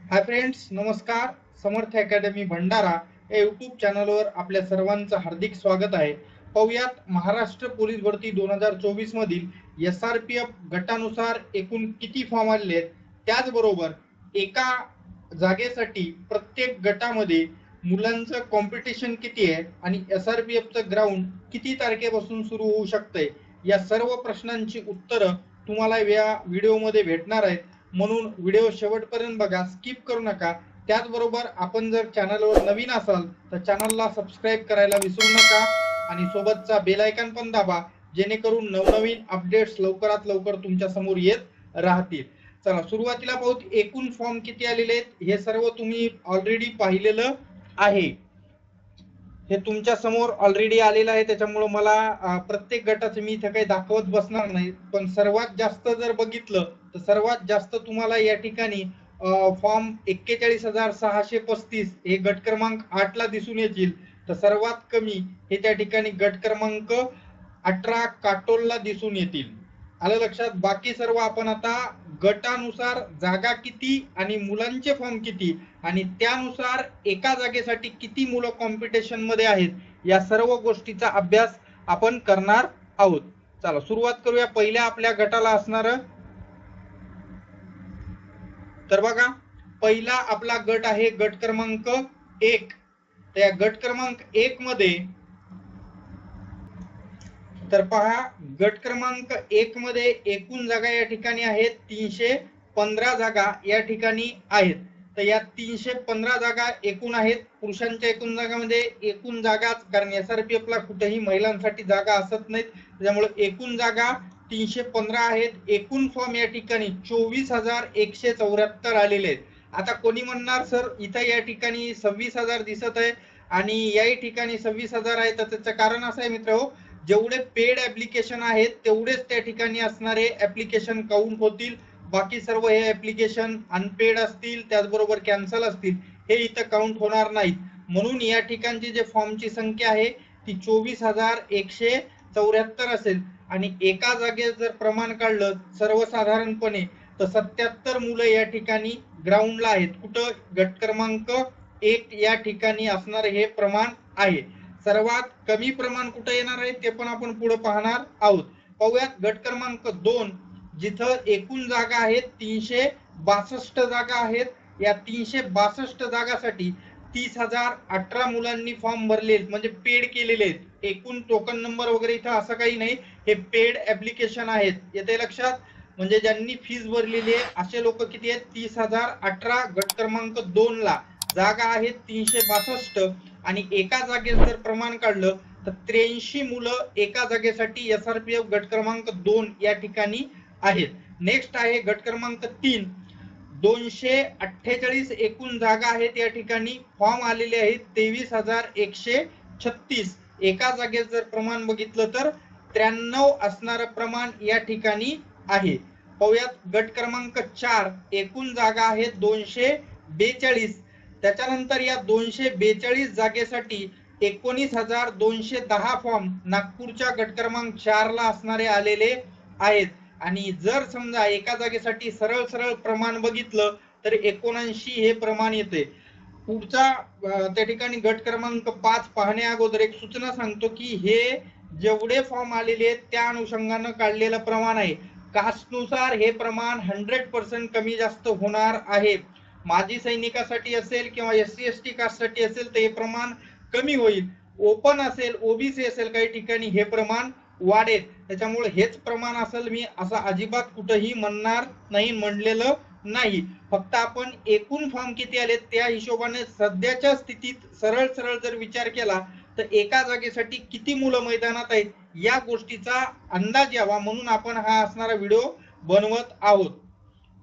Hi friends, नमस्कार. समर्थ academy Bhandara या YouTube चॅनलवर आपल्या सर्वांचं हार्दिक स्वागत आहे. पाहुयात महाराष्ट्र पोलीस भरती 2024 मधील SRPF गटानुसार एकूण किती फॉर्म आलेले आहेत, त्याचबरोबर एका जागेसाठी प्रत्येक गटामध्ये मुलांचं कॉम्पिटिशन किती आहे आणि SRPFचं ग्राउंड किती तारखेपासून सुरू होऊ शकतंय, या सर्व प्रश्नांची उत्तरं तुम्हाला या व्हिडिओमध्ये भेटणार आहेत. म्हणून व्हिडिओ शेवटपर्यंत बघा, स्किप करू नका. त्याचबरोबर आपण जर चॅनलवर नवीन असाल तर चॅनलला सबस्क्राईब करायला विसरू नका आणि सोबतचा बेल आयकॉन पण दाबा, जेणेकरून नवनवीन अपडेट्स लवकरात लवकर तुमच्या समोर येत राहतील. चला सुरुवातीला पाहू, एकूण फॉर्म किती आलेले आहेत हे सर्व तुम्ही ऑलरेडी पाहिलेलं आहे. हे तुमच्या समोर ऑलरेडी आलेलं आहे, त्याच्यामुळे मला प्रत्येक गटाचं मी इथे काही दाखवत बसणार नाही. पण सर्वात जास्त जर बघितलं तर सर्वात जास्त तुम्हाला या ठिकाणी फॉर्म 41,635 हे गट क्रमांक 8 ला दिसून येतील. तर सर्वात कमी हे त्या ठिकाणी गट क्रमांक 18 काटोलला दिसून येतील. आलं लक्षात? बाकी सर्व आपण आता गटानुसार जागा किती आणि मुलांचे फॉर्म किती आणि त्यानुसार एका जागेसाठी किती मुलं कॉम्पिटिशन मध्ये आहेत, या सर्व गोष्टीचा अभ्यास आपण करणार आहोत. चला सुरुवात करूया. पहिल्या आपल्या गटाला असणार, तर बघा पहिला आपला गट आहे गट क्रमांक 1. त्या गट क्रमांक 1 मध्ये तर पहा, गट क्रमांक 1 मध्ये एकूण जागा या ठिकाणी आहेत 315 जागा या ठिकाणी आहेत. तर या 315 जागा एकूण आहेत. पुरुषांच्या एकूण जागामध्ये एकूण जागाच, कारण SRPF ला कुठेही महिलांसाठी जागा असत नाहीत, त्यामुळे एकूण जागा 315 आहेत. एकूण फॉर्म या ठिकाणी 24,174 आलेले आहेत. आता कोणी म्हणणार सर इथं या ठिकाणी 26,000 दिसत आहे आणि याही ठिकाणी 26,000 आहे. तर त्याचं कारण असं आहे मित्रहो, जेवढे पेड ऍप्लिकेशन आहेत तेवढेच त्या ठिकाणी असणारे ऍप्लिकेशन काउंट होतील. बाकी सर्व हे ऍप्लिकेशन अनपेड असतील, त्याचबरोबर कॅन्सल असतील, हे इथं काउंट होणार नाहीत. म्हणून या ठिकाणची जे फॉर्मची संख्या आहे ती 24,174 असेल आणि एका जागेत जर प्रमाण काढलं सर्वसाधारणपणे तर 77 मुलं या ठिकाणी ग्राउंडला आहेत. कुठं? गट क्रमांक 1 या ठिकाणी असणार हे प्रमाण आहे. सर्वात कमी प्रमाण कुठे येणार आहे ते पण आपण पुढे पाहणार आहोत. पाहूयात गट क्रमांक 2, जिथं एकूण जागा आहेत 362 जागा आहेत. या 362 जागासाठी 30,018 मुलांनी फॉर्म भरले, म्हणजे पेड केलेले आहेत. एकूण टोकन नंबर वगैरे इथं असं काही नाही, हे पेड ऍप्लिकेशन आहेत. येते लक्षात? म्हणजे ज्यांनी फीस भरलेली आहे असे लोक किती आहेत? 30,018. गट क्रमांक 2 ला जागा आहेत 362 आणि एका जागेत जर प्रमाण काढलं तर 83 मुलं एका जागेसाठी SRPF गट क्रमांक 2 या ठिकाणी आहेत. नेक्स्ट आहे गट क्रमांक 3. 248 एकूण जागा आहेत या ठिकाणी. फॉर्म आलेले आहेत 23,136. एका जागेत जर प्रमाण बघितलं तर 93 असणारं प्रमाण या ठिकाणी आहे. पाहूयात गट क्रमांक 4. एकूण जागा आहेत 242. त्याच्यानंतर या 242 जागेसाठी 19,210 फॉर्म नागपूरच्या गट क्रमांक 4 ला असणारे आलेले आहेत. आणि जर समजा एका जागेसाठी सरळ सरळ प्रमाण बघितलं तर 79 हे प्रमाण येते. पुढचा त्या ठिकाणी गट क्रमांक 5 पाहण्या अगोदर एक सूचना सांगतो की हे जेवढे फॉर्म आलेले आहेत त्या अनुषंगाने काढलेलं प्रमाण आहे. कास्टनुसार हे प्रमाण 100% कमी जास्त होणार आहे. माजी सैनिकासाठी असेल किंवा SC ST कास्टसाठी असेल तर हे प्रमाण कमी होईल. ओपन असेल, OBC असेल, काही ठिकाणी हे प्रमाण वाढेल. त्याच्यामुळे हेच प्रमाण असेल मी असं अजिबात कुठेही म्हणणार नाही, म्हणलेलं नाही. फक्त आपण एकूण फॉर्म किती आले त्या हिशोबाने सध्याच्या स्थितीत सरळ सरळ जर विचार केला तर एका जागेसाठी किती मुलं मैदानात आहेत या गोष्टीचा अंदाज यावा म्हणून आपण हा असणारा व्हिडिओ बनवत आहोत.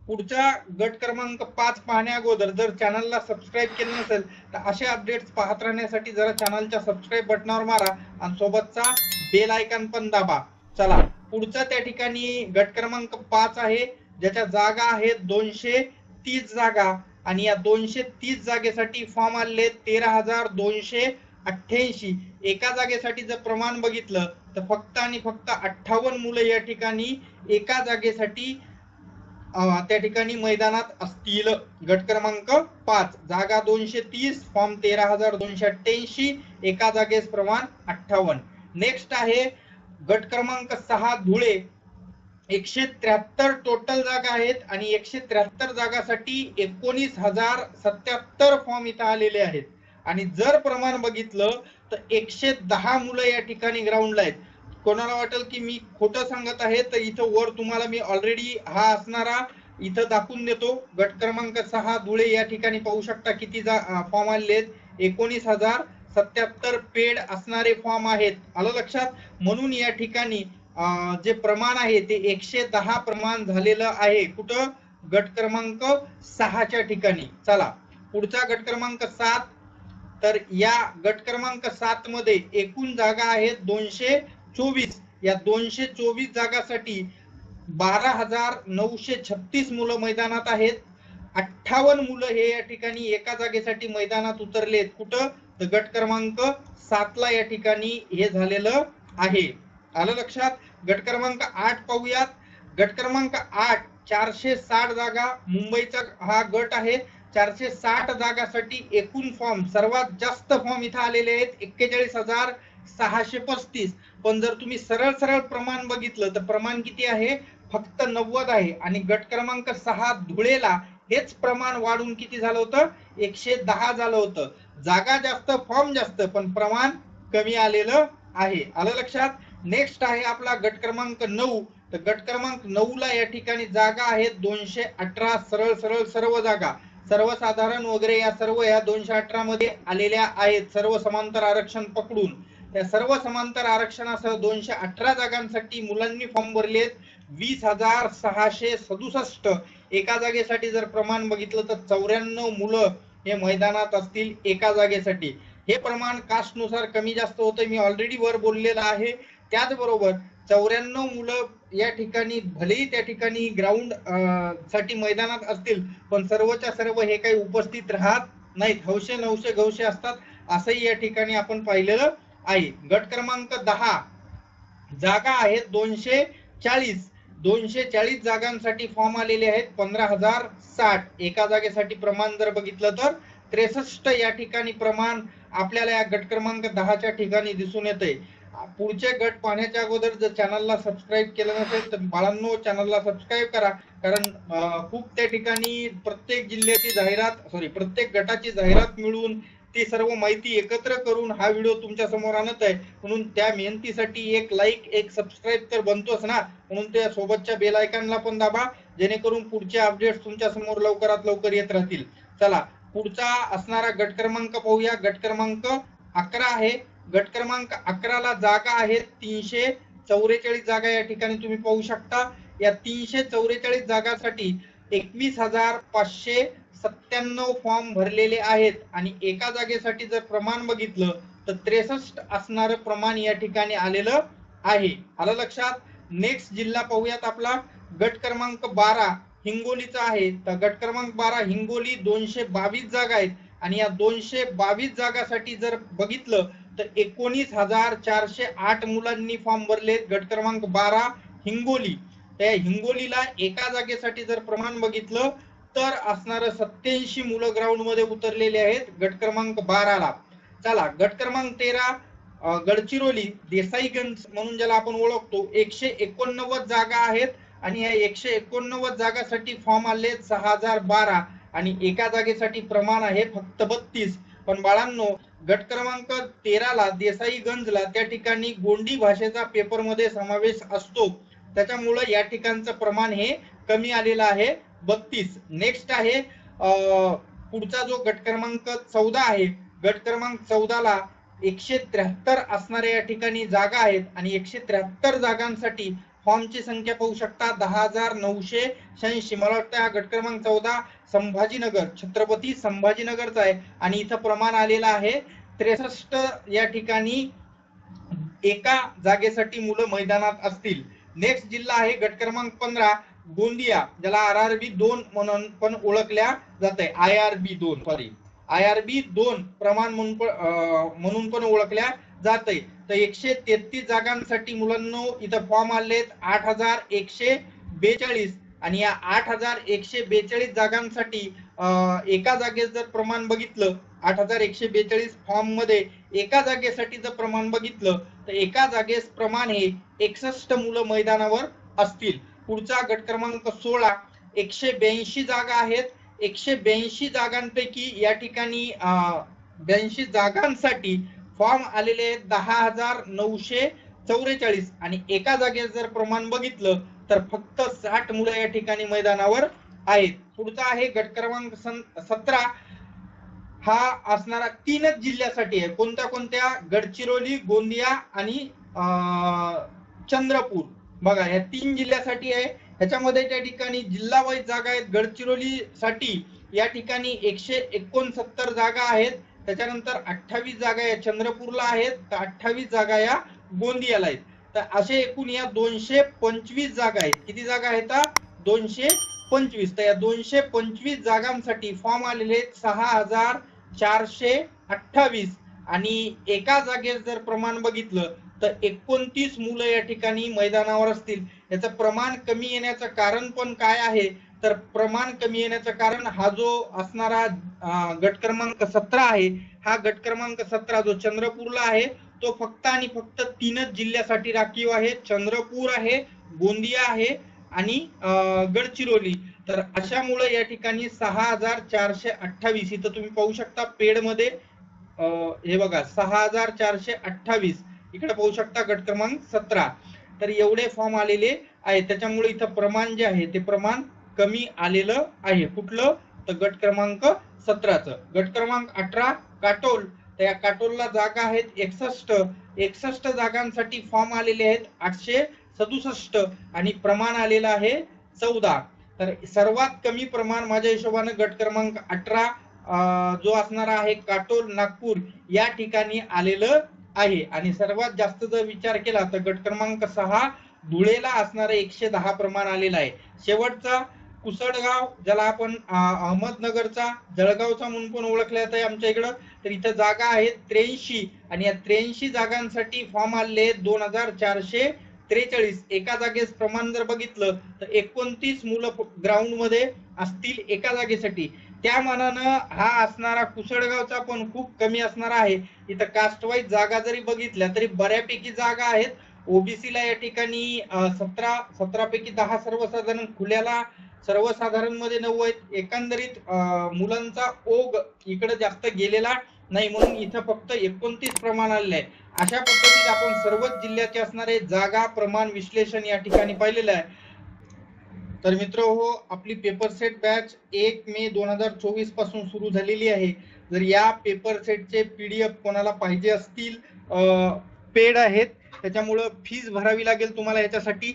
पुढचा गट क्रमांक 5 पाहण्या अगोदर जर चॅनलला सबस्क्राईब केलं नसेल तर असे अपडेट्स पाहत राहण्यासाठी जरा चॅनलच्या सबस्क्राईब बटनावर मारा आणि सोबतचा बेल आयकॉन पण दाबा. चला पुढचा त्या ठिकाणी गट क्रमांक 5 आहे, ज्याच्या जागा आहेत 230 जागा आणि या 230 जागेसाठी फॉर्म आले 13,288. एका जागेसाठी जर प्रमाण बघितलं तर फक्त आणि फक्त 58 मुलं या ठिकाणी एका जागेसाठी त्या ठिकाणी मैदानात असतील. गट क्रमांक 5 जागा 230, फॉर्म 13,288, एका जागेस प्रमाण 58. नेक्स्ट आहे गट क्रमांक 6 धुळे, 173 टोटल जागा आहेत आणि 173 जागासाठी 19,077 फॉर्म इथं आलेले आहेत. आणि जर प्रमाण बघितलं तर 110 मुलं या ठिकाणी ग्राउंडला आहेत. कोणाला वाटेल की मी खोटं सांगत आहे, तर इथं वर तुम्हाला मी ऑलरेडी हा असणारा इथं दाखवून देतो. गट क्रमांक 6 धुळे या ठिकाणी पाहू शकता किती फॉर्म आलेले आहेत. 19,077 पेड असणारे फॉर्म आहेत. आलं लक्षात. म्हणून या ठिकाणी जे प्रमाण आहे ते 110 प्रमाण झालेलं आहे. कुठं? गट क्रमांक 6च्या ठिकाणी. चला पुढचा गट क्रमांक 7. तर या गट क्रमांक 7 मध्ये एकूण जागा आहेत 224. या 224 जागासाठी 12,936 मुलं मैदानात आहेत. 58 मुलं हे या ठिकाणी एका जागेसाठी मैदानात उतरलेत. कुठं? तर गट क्रमांक 7 ला या ठिकाणी हे झालेलं आहे. आलं लक्षात. गट क्रमांक 8 पाहूयात. गट क्रमांक 8 460 जागा, मुंबईचा हा गट आहे. 460 जागासाठी एकूण फॉर्म सर्वात जास्त फॉर्म इथं आलेले आहेत 41,635. पण जर तुम्ही सरळ प्रमाण बघितलं तर प्रमाण किती आहे? फक्त 90 आहे. आणि गट क्रमांक 6 धुळेला हेच प्रमाण वाढून किती झालं होतं? 110 झालं होतं. जागा जास्त, फॉर्म जास्त, पण प्रमाण कमी आलेलं आहे. आलं लक्षात. नेक्स्ट आहे आपला गट क्रमांक 9. तर गट क्रमांक 9 ला या ठिकाणी जागा आहेत 218. सरळ सर्व जागा सर्वसाधारण वगैरे या सर्व या 218 मध्ये आलेल्या आहेत. सर्व समांतर आरक्षण पकडून त्या सर्व समांतर आरक्षणासह 218 जागांसाठी मुलांनी फॉर्म भरलेत 20,667. एका जागेसाठी जर प्रमाण बघितलं तर 94 मुलं हे मैदानात असतील एका जागेसाठी. हे प्रमाण कास्ट नुसार कमी जास्त होतं, मी ऑलरेडी वर बोललेलं आहे. त्याचबरोबर 94 मुलं या ठिकाणी भलेही त्या ठिकाणी ग्राउंड साठी मैदानात असतील, पण सर्वच्या सर्व हे काही उपस्थित राहत नाहीत. हौशे नवशे गवशे असतात असंही या ठिकाणी आपण पाहिलेलं आहे. गट क्रमांक 10 जागा आहेत 240. 240 जागांसाठी फॉर्म आलेले आहेत 15,060. एका जागेसाठी प्रमाण जर बघितलं तर 63 या ठिकाणी प्रमाण आपल्याला या गट क्रमांक 10च्या ठिकाणी दिसून येते. पुढचे गट पाहण्याच्या अगोदर जर चॅनलला सबस्क्राईब केलं नसेल तर बाळांनो चॅनलला सबस्क्राईब करा. कारण खूप त्या ठिकाणी प्रत्येक जिल्ह्याची जाहिरात प्रत्येक गटाची जाहिरात मिळवून ती सर्व माहिती एकत्र करून हा व्हिडिओ तुमच्या समोर आणत आहे. म्हणून त्या मेहनतीसाठी एक लाईक एक सबस्क्राईब तर बनतोच ना. म्हणून त्या सोबतच्या बेल आयकॉनला पण दाबा, जेणेकरून पुढचे अपडेट्स तुमच्या समोर लवकरात लवकर येत राहतील. चला पुढचा असणारा गट क्रमांक पाहूया. गट क्रमांक 11 आहे. गट क्रमांक 11 ला जागा आहेत 344 जागा या ठिकाणी तुम्ही पाहू शकता. या 344 जागासाठी 21,597 फॉर्म भरलेले आहेत. आणि एका जागेसाठी जर प्रमाण बघितलं तर 63 असणारं प्रमाण या ठिकाणी आलेलं आहे. आलं लक्षात. नेक्स्ट जिल्हा पाहूयात आपला. गट क्रमांक 12 हिंगोलीचा आहे. तर गट क्रमांक 12 हिंगोली 222 जागा आहेत. आणि या 222 जागासाठी जर बघितलं तर 19,408 मुलांनी फॉर्म भरले. गट क्रमांक 12 हिंगोली. त्या हिंगोलीला एका जागेसाठी जर प्रमाण बघितलं तर असणार 87 मुलं ग्राउंड मध्ये उतरलेले आहेत गट क्रमांक 12 ला. चला गट क्रमांक 13 गडचिरोली देसाईगंज म्हणून ज्याला आपण ओळखतो 189 जागा आहेत. आणि या 189 जागासाठी फॉर्म आले 6,012. आणि एका जागेसाठी प्रमाण आहे फक्त 32. पण बाळांनो गट क्रमांक 13 ला देसाईगंजला त्या ठिकाणी गोंडी भाषेचा पेपर मध्ये समावेश असतो, त्याच्यामुळे या ठिकाणचं प्रमाण हे कमी आलेलं आहे 32. नेक्स्ट आहे पुढचा जो गट क्रमांक 14 आहे. गट क्रमांक 14 ला 173 असणाऱ्या या ठिकाणी जागा आहेत. आणि 173 जागांसाठी फॉर्मची संख्या पाहू शकता 10,986. मला वाटतं हा गट क्रमांक 14 संभाजीनगर छत्रपती संभाजीनगरचा आहे. आणि इथं प्रमाण आलेलं आहे 63 या ठिकाणी एका जागेसाठी मुलं मैदानात असतील. नेक्स्ट जिल्हा आहे गट क्रमांक 15 गोंदिया, ज्याला RRB 2 म्हणून पण ओळखल्या जाते. IRB 2 प्रमाण म्हणून पण ओळखल्या जाते. तर 133 जागांसाठी मुलांनो इथं फॉर्म आलेत 8,142. आणि या 8142 जागांसाठी एका जागेस जर प्रमाण बघितलं, 8142 फॉर्म मध्ये एका जागेसाठी जर प्रमाण बघितलं तर एका जागेस प्रमाण हे 61 मुलं मैदानावर असतील. पुढचा गट क्रमांक 16, 182 जागा आहेत. 182 जागांपैकी या ठिकाणी 82 जागांसाठी फॉर्म आलेले आहेत 10,944 आणि एका जागेस जर प्रमाण बघितलं तर फक्त 60 मुलं या ठिकाणी मैदानावर आहेत. पुढचा आहे गट क्रमांक 17, हा असणारा 3च जिल्ह्यासाठी आहे. कोणत्या कोणत्या? गडचिरोली, गोंदिया आणि चंद्रपूर. बघा या 3 जिल्ह्यासाठी आहे. ह्याच्यामध्ये त्या ठिकाणी जिल्हा वाईज जागा आहेत. गडचिरोली साठी या ठिकाणी 169 जागा आहेत. त्याच्यानंतर 28 जागा या चंद्रपूरला आहेत, तर 28 जागा या गोंदियाला आहेत. तर असे एकूण या 225 जागा आहेत. किती जागा आहेत? 225. तर या 225 जागांसाठी फॉर्म आलेले आहेत 6,428 आणि एका जागेस जर प्रमाण बघितलं तर 29 मुलं या ठिकाणी मैदानावर असतील. याचं प्रमाण कमी येण्याचं कारण पण काय आहे? तर प्रमाण कमी येण्याचं कारण हा जो असणारा गट क्रमांक 17 आहे, हा गट क्रमांक 17 जो चंद्रपूरला आहे तो फक्त आणि फक्त 3च जिल्ह्यासाठी राखीव आहे. चंद्रपूर आहे, गोंदिया आहे आणि गडचिरोली. तर अशामुळे या ठिकाणी 6,428 इथं तुम्ही पाहू शकता पेड मध्ये हे बघा 6,428 इकडे पाहू शकता गट क्रमांक 17. तर एवढे फॉर्म आलेले आहेत. त्याच्यामुळे इथं प्रमाण जे आहे ते प्रमाण कमी आलेलं आहे. कुठलं? तर गट क्रमांक 17चं. गट क्रमांक 18 काटोल. तर या काटोलला जागा आहेत 61 जागांसाठी फॉर्म आलेले आहेत 867 आणि प्रमाण आलेलं आहे 14. तर सर्वात कमी प्रमाण माझ्या हिशोबाने गट क्रमांक 18 जो असणारा आहे काटोल नागपूर या ठिकाणी आलेलं आहे. आणि सर्वात जास्त जर विचार केला तर गट क्रमांक 6 धुळेला असणारे 110 प्रमाण आलेलं आहे. शेवटचा कुसडगाव, ज्याला आपण अहमदनगरचा जळगावचा म्हणून पण ओळखला जात आहे आमच्या इकडं, तर इथं जागा आहेत 83 आणि या 83 जागांसाठी फॉर्म आले 2,443. एका जागेस प्रमाण जर बघितलं तर 29 मुलं ग्राउंड मध्ये असतील एका जागेसाठी. त्या मानानं हा असणारा कुसडगावचा पण खूप कमी असणार आहे. इथं कास्ट वाईज जागा जरी बघितल्या तरी बऱ्यापैकी जागा आहेत. ओबीसीला या ठिकाणी 17 पैकी 10 सर्वसाधारण, खुल्याला सर्वसाधारण मध्ये 9 आहेत. एकंदरीत मुलांचा ओघ इकडे जास्त गेलेला नाही म्हणून इथं फक्त 29 प्रमाण आलेले आहे. अशा पद्धतीने आपण सर्वच जिल्ह्याचे असणारे जागा प्रमाण विश्लेषण या ठिकाणी पाहिलेलं आहे. तर मित्र हो, आपली पेपर सेट बॅच 1 मे 2024 पासून सुरू झालेली आहे. जर या पेपर सेटचे पीडीएफ कोणाला पाहिजे असतील, पेड आहेत, त्याच्यामुळे फीस भरावी लागेल तुम्हाला याच्यासाठी.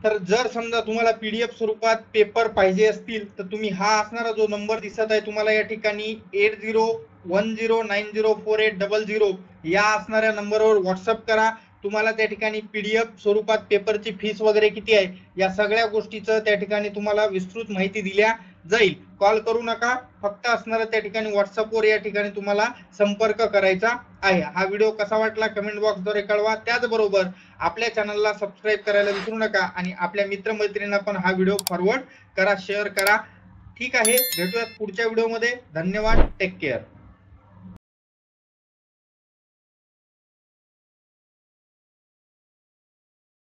तर जर समजा तुम्हाला पीडीएफ स्वरूपात पेपर पाहिजे असतील तर तुम्ही हा असणारा जो नंबर दिसत आहे तुम्हाला या ठिकाणी 8010904800 या असणाऱ्या नंबरवर व्हॉट्सअप करा. तुम्हाला त्या ठिकाणी पीडीएफ स्वरूपात पेपरची फीस वगैरे किती आहे या सगळ्या गोष्टीचं त्या ठिकाणी तुम्हाला विस्तृत माहिती दिल्या जाईल. कॉल करू नका, फक्त असणारा त्या ठिकाणी व्हॉट्सअपवर या ठिकाणी तुम्हाला संपर्क करायचा आहे. हा व्हिडिओ कसा वाटला कमेंट बॉक्सद्वारे कळवा. त्याचबरोबर आपल्या चॅनलला सबस्क्राईब करायला विसरू नका आणि आपल्या मित्रमैत्रिणींना पण हा व्हिडिओ फॉरवर्ड करा, शेअर करा. ठीक आहे, भेटूयात पुढच्या व्हिडिओमध्ये. धन्यवाद, टेक केअर.